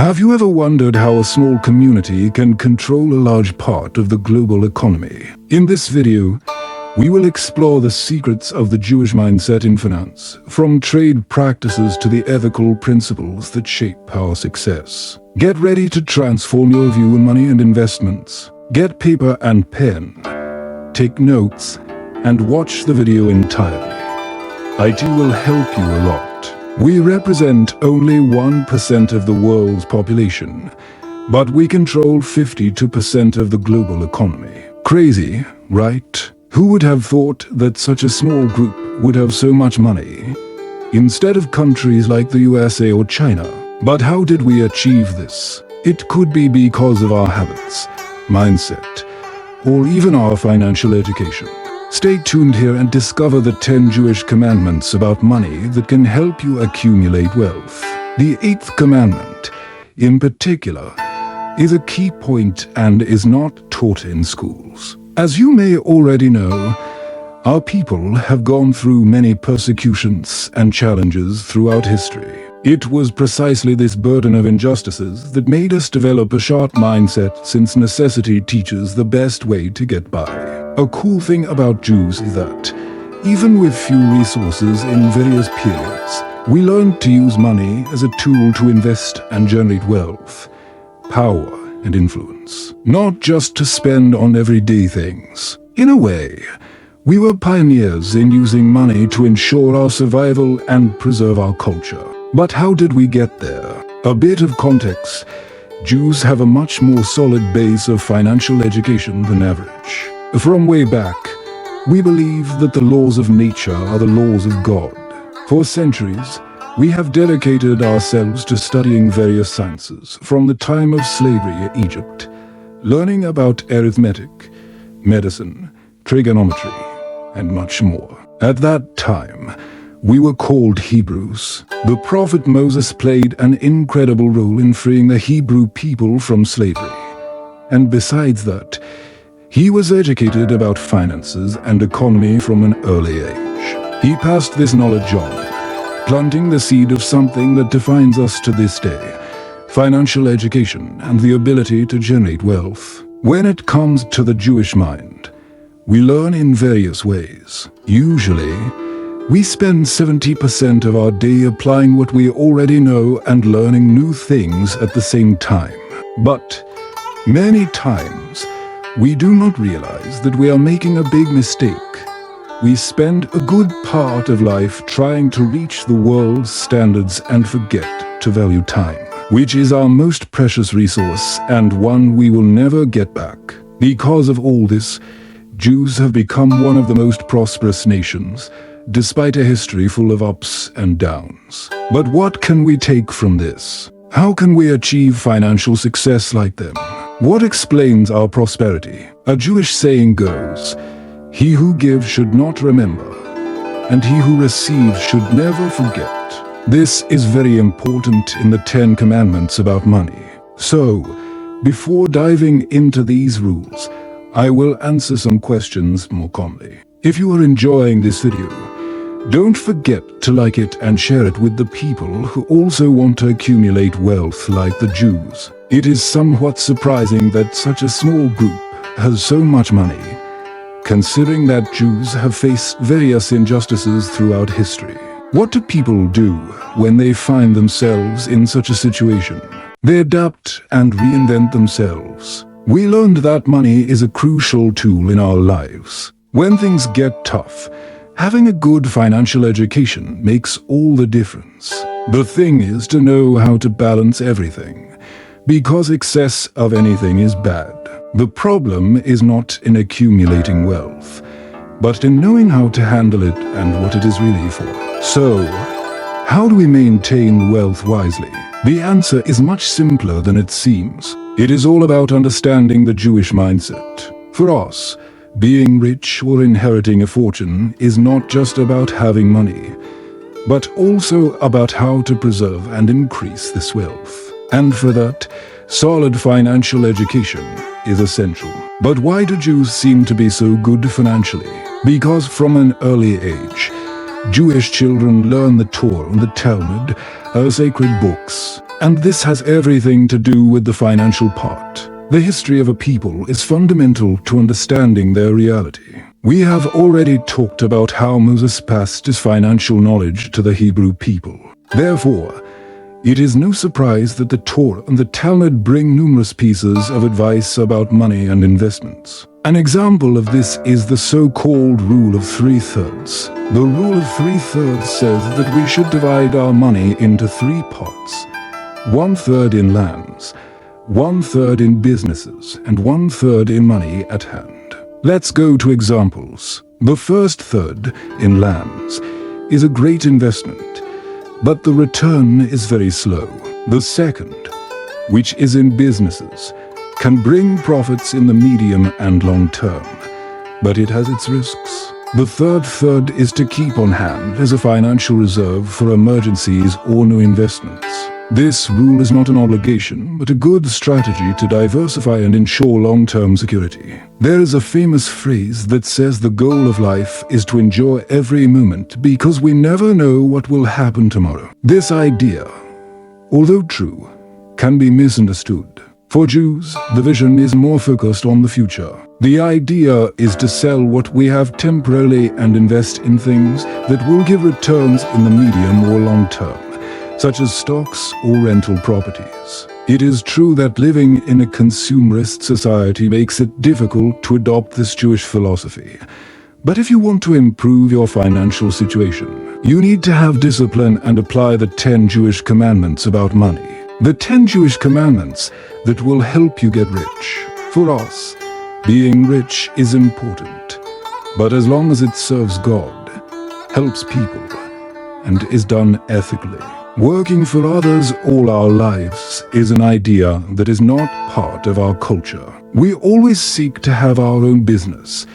Have you ever wondered how a small community can control a large part of the global economy? In this video, we will explore the secrets of the Jewish mindset in finance, from trade practices to the ethical principles that shape our success. Get ready to transform your view on money and investments. Get paper and pen, take notes, and watch the video entirely. IT will help you a lot. We represent only 1% of the world's population, but we control 52% of the global economy. Crazy, right? Who would have thought that such a small group would have so much money, instead of countries like the USA or China? But how did we achieve this? It could be because of our habits, mindset, or even our financial education. Stay tuned here and discover the 10 Jewish commandments about money that can help you accumulate wealth. The 8th commandment, in particular, is a key point and is not taught in schools. As you may already know, our people have gone through many persecutions and challenges throughout history. It was precisely this burden of injustices that made us develop a sharp mindset, since necessity teaches the best way to get by. A cool thing about Jews is that, even with few resources in various periods, we learned to use money as a tool to invest and generate wealth, power, and influence, not just to spend on everyday things. In a way, we were pioneers in using money to ensure our survival and preserve our culture. But how did we get there? A bit of context: Jews have a much more solid base of financial education than average. From way back, we believe that the laws of nature are the laws of God. For centuries, we have dedicated ourselves to studying various sciences, from the time of slavery in Egypt, learning about arithmetic, medicine, trigonometry, and much more. At that time, we were called Hebrews. The prophet Moses played an incredible role in freeing the Hebrew people from slavery. And besides that, he was educated about finances and economy from an early age. He passed this knowledge on, planting the seed of something that defines us to this day: financial education and the ability to generate wealth. When it comes to the Jewish mind, we learn in various ways. Usually, we spend 70% of our day applying what we already know and learning new things at the same time. But many times, we do not realize that we are making a big mistake. We spend a good part of life trying to reach the world's standards and forget to value time, which is our most precious resource and one we will never get back. Because of all this, Jews have become one of the most prosperous nations, despite a history full of ups and downs. But what can we take from this? How can we achieve financial success like them? What explains our prosperity? A Jewish saying goes, "He who gives should not remember, and he who receives should never forget." This is very important in the 10 commandments about money. So, before diving into these rules, I will answer some questions more calmly. If you are enjoying this video, don't forget to like it and share it with the people who also want to accumulate wealth like the Jews. It is somewhat surprising that such a small group has so much money, considering that Jews have faced various injustices throughout history. What do people do when they find themselves in such a situation? They adapt and reinvent themselves. We learned that money is a crucial tool in our lives. When things get tough, having a good financial education makes all the difference. The thing is to know how to balance everything, because excess of anything is bad. The problem is not in accumulating wealth, but in knowing how to handle it and what it is really for. So, how do we maintain wealth wisely? The answer is much simpler than it seems. It is all about understanding the Jewish mindset. For us, being rich or inheriting a fortune is not just about having money, but also about how to preserve and increase this wealth. And for that, solid financial education is essential. But why do Jews seem to be so good financially? Because from an early age, Jewish children learn the Torah and the Talmud as sacred books. And this has everything to do with the financial part. The history of a people is fundamental to understanding their reality. We have already talked about how Moses passed his financial knowledge to the Hebrew people. Therefore, it is no surprise that the Torah and the Talmud bring numerous pieces of advice about money and investments. An example of this is the so-called rule of 3/3. The rule of 3/3 says that we should divide our money into 3 pots: 1/3 in lands, 1/3 in businesses, and 1/3 in money at hand. Let's go to examples. The first third, in lands, is a great investment, but the return is very slow. The second, which is in businesses, can bring profits in the medium and long term, but it has its risks. The third third is to keep on hand as a financial reserve for emergencies or new investments. This rule is not an obligation, but a good strategy to diversify and ensure long-term security. There is a famous phrase that says the goal of life is to enjoy every moment because we never know what will happen tomorrow. This idea, although true, can be misunderstood. For Jews, the vision is more focused on the future. The idea is to sell what we have temporarily and invest in things that will give returns in the medium or long term, such as stocks or rental properties. It is true that living in a consumerist society makes it difficult to adopt this Jewish philosophy. But if you want to improve your financial situation, you need to have discipline and apply the 10 Jewish commandments about money. The 10 Jewish commandments that will help you get rich. For us, being rich is important, but as long as it serves God, helps people, and is done ethically. Working for others all our lives is an idea that is not part of our culture. We always seek to have our own business,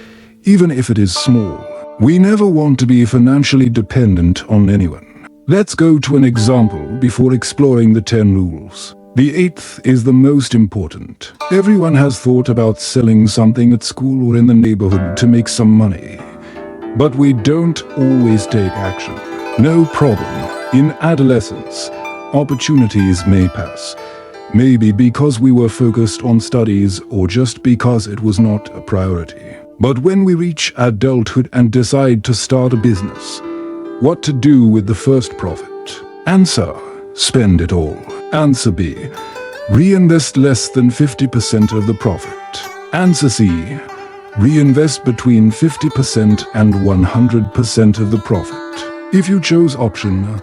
even if it is small. We never want to be financially dependent on anyone. Let's go to an example before exploring the 10 rules. The 8th is the most important. Everyone has thought about selling something at school or in the neighborhood to make some money. But we don't always take action. No problem. In adolescence, opportunities may pass. Maybe because we were focused on studies or just because it was not a priority. But when we reach adulthood and decide to start a business, what to do with the first profit? Answer: spend it all. Answer B: reinvest less than 50% of the profit. Answer C: reinvest between 50% and 100% of the profit. If you chose option,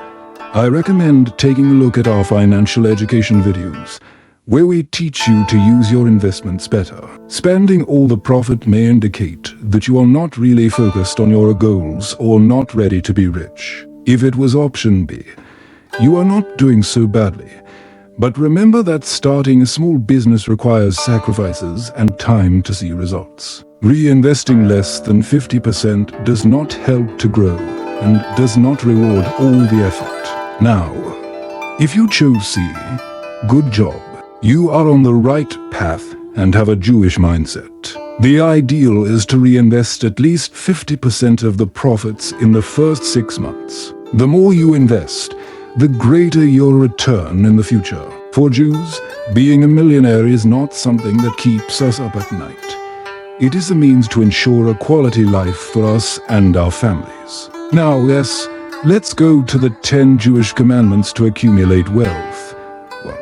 I recommend taking a look at our financial education videos, where we teach you to use your investments better. Spending all the profit may indicate that you are not really focused on your goals or not ready to be rich. If it was option B, you are not doing so badly. But remember that starting a small business requires sacrifices and time to see results. Reinvesting less than 50% does not help to grow and does not reward all the effort. Now, if you chose C, good job. You are on the right path and have a Jewish mindset. The ideal is to reinvest at least 50% of the profits in the first 6 months. The more you invest, the greater your return in the future. For Jews, being a millionaire is not something that keeps us up at night. It is a means to ensure a quality life for us and our families. Now, yes, let's go to the 10 Jewish commandments to accumulate wealth. 1.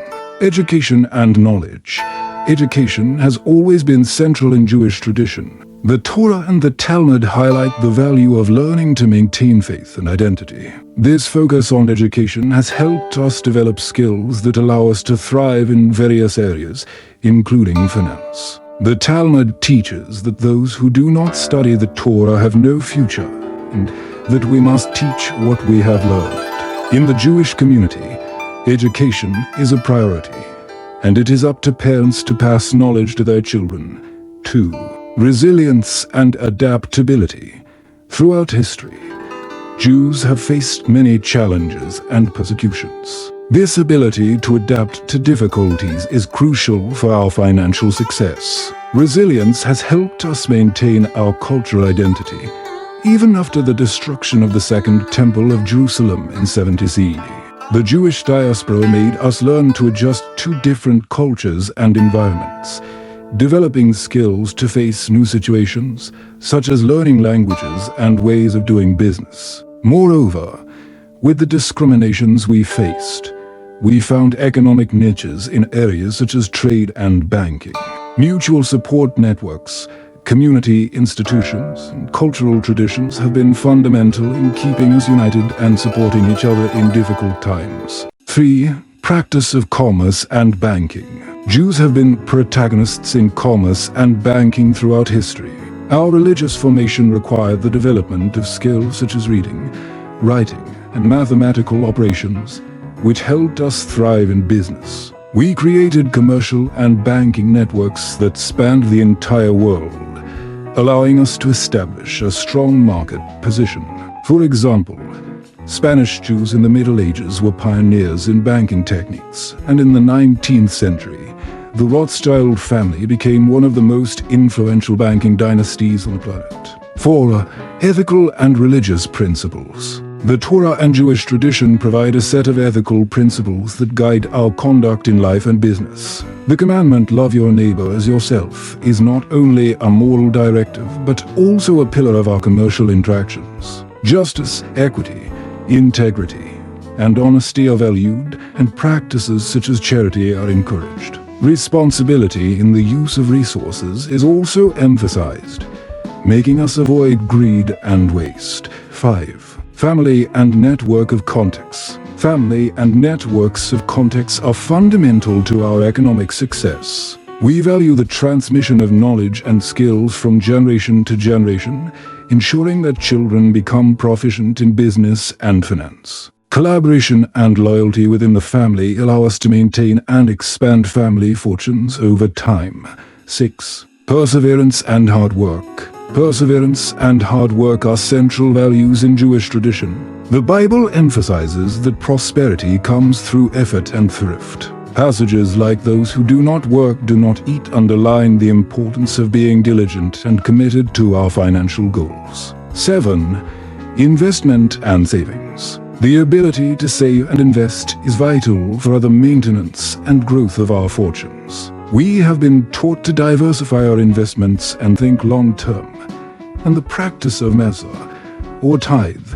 Education and knowledge. Education has always been central in Jewish tradition. The Torah and the Talmud highlight the value of learning to maintain faith and identity. This focus on education has helped us develop skills that allow us to thrive in various areas, including finance. The Talmud teaches that those who do not study the Torah have no future, and that we must teach what we have learned. In the Jewish community, education is a priority, and it is up to parents to pass knowledge to their children. 2. Resilience and adaptability. Throughout history, Jews have faced many challenges and persecutions. This ability to adapt to difficulties is crucial for our financial success. Resilience has helped us maintain our cultural identity, even after the destruction of the Second Temple of Jerusalem in 70 CE. The Jewish diaspora made us learn to adjust to different cultures and environments, developing skills to face new situations, such as learning languages and ways of doing business. Moreover, with the discriminations we faced, we found economic niches in areas such as trade and banking. Mutual support networks, community institutions, and cultural traditions have been fundamental in keeping us united and supporting each other in difficult times. 3. Practice of commerce and banking. Jews have been protagonists in commerce and banking throughout history. Our religious formation required the development of skills such as reading, writing, and mathematical operations, which helped us thrive in business. We created commercial and banking networks that spanned the entire world, allowing us to establish a strong market position. For example, Spanish Jews in the Middle Ages were pioneers in banking techniques, and in the 19th century, the Rothschild family became one of the most influential banking dynasties on the planet. 4. Ethical and religious principles. The Torah and Jewish tradition provide a set of ethical principles that guide our conduct in life and business. The commandment, "Love your neighbor as yourself," is not only a moral directive, but also a pillar of our commercial interactions. Justice, equity, integrity, and honesty are valued, and practices such as charity are encouraged. Responsibility in the use of resources is also emphasized, making us avoid greed and waste. 5. Family and network of contacts. Family and networks of contacts are fundamental to our economic success. We value the transmission of knowledge and skills from generation to generation, ensuring that children become proficient in business and finance. Collaboration and loyalty within the family allow us to maintain and expand family fortunes over time. 6. Perseverance and hard work. Perseverance and hard work are central values in Jewish tradition. The Bible emphasizes that prosperity comes through effort and thrift. Passages like "those who do not work do not eat" underline the importance of being diligent and committed to our financial goals. 7. Investment and savings. The ability to save and invest is vital for the maintenance and growth of our fortunes. We have been taught to diversify our investments and think long-term, and the practice of Mezah, or tithe,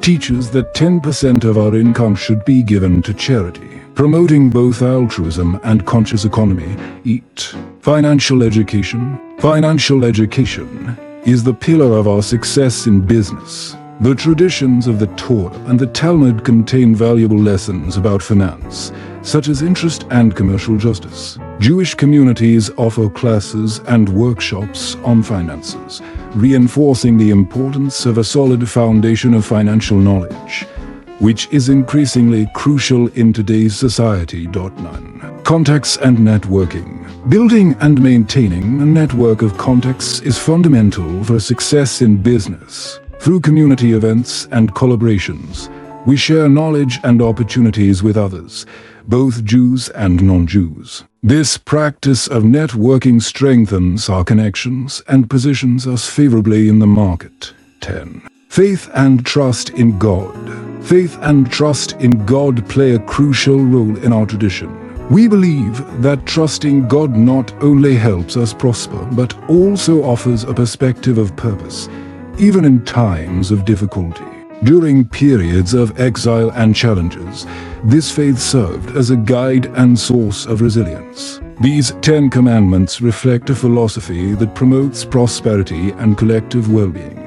teaches that 10% of our income should be given to charity, promoting both altruism and conscious economy. 8. Financial education. Financial education is the pillar of our success in business. The traditions of the Torah and the Talmud contain valuable lessons about finance, such as interest and commercial justice. Jewish communities offer classes and workshops on finances, reinforcing the importance of a solid foundation of financial knowledge, which is increasingly crucial in today's society. 9. Contacts and networking. Building and maintaining a network of contacts is fundamental for success in business. Through community events and collaborations, we share knowledge and opportunities with others, both Jews and non-Jews. This practice of networking strengthens our connections and positions us favorably in the market. 10. Faith and trust in God. Faith and trust in God play a crucial role in our tradition. We believe that trusting God not only helps us prosper, but also offers a perspective of purpose, even in times of difficulty. During periods of exile and challenges, this faith served as a guide and source of resilience. These 10 commandments reflect a philosophy that promotes prosperity and collective well-being,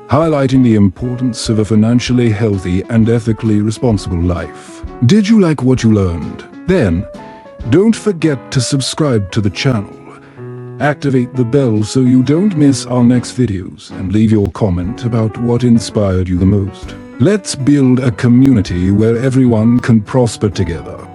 highlighting the importance of a financially healthy and ethically responsible life. Did you like what you learned? Then, don't forget to subscribe to the channel. Activate the bell so you don't miss our next videos, and leave your comment about what inspired you the most. Let's build a community where everyone can prosper together.